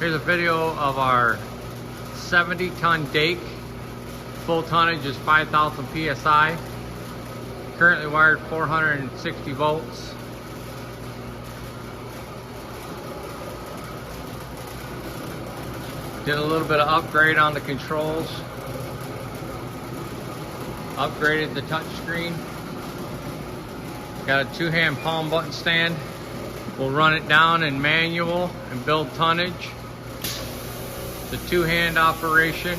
Here's a video of our 70-ton Dake. Full tonnage is 5,000 psi. Currently wired 460 volts. Did a little bit of upgrade on the controls. Upgraded the touch screen. Got a two-hand palm button stand. We'll run it down in manual and build tonnage. The two-hand operation.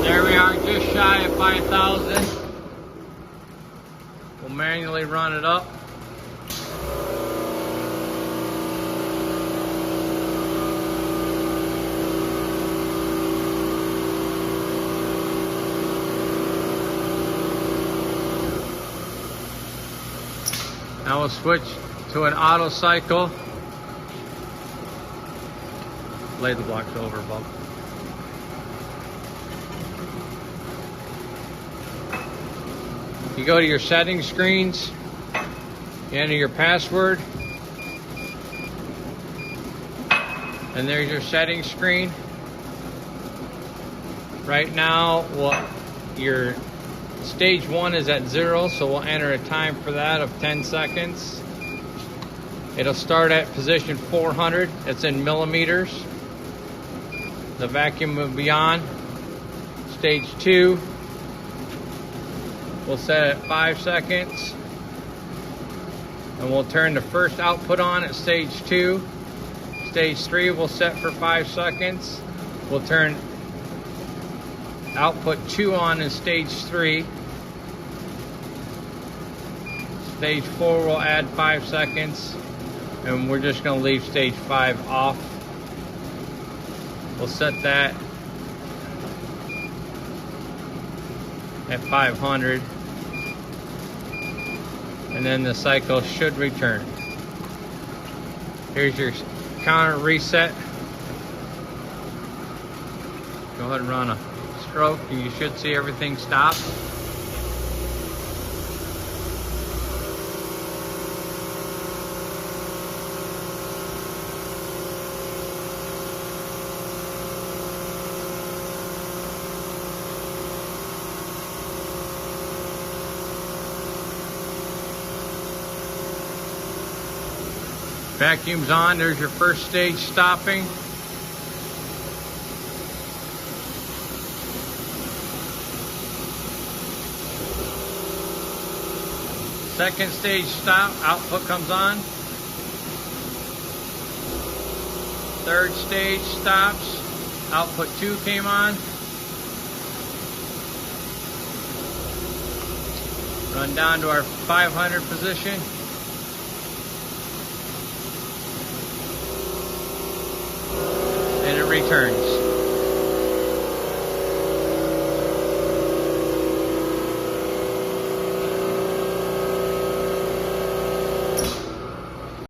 There we are, just shy of 5,000. We'll manually run it up. Now we'll switch to an auto cycle. Lay the blocks over, Bob. You go to your settings screens, you enter your password, and there's your settings screen. Right now, your stage 1 is at 0, so we'll enter a time for that of 10 seconds. It'll start at position 400, it's in millimeters. The vacuum will be on. Stage 2, we'll set it at 5 seconds. And we'll turn the first output on at stage 2. Stage 3 we'll set for 5 seconds. We'll turn output 2 on in stage 3. Stage 4 will add 5 seconds. And we're just going to leave stage 5 off. We'll set that at 500. And then the cycle should return. Here's your counter reset. Go ahead and run a stroke and you should see everything stop. Vacuum's on, there's your first stage stopping. Second stage stop, output comes on. Third stage stops, output 2 came on. Run down to our 500 position. And it returns.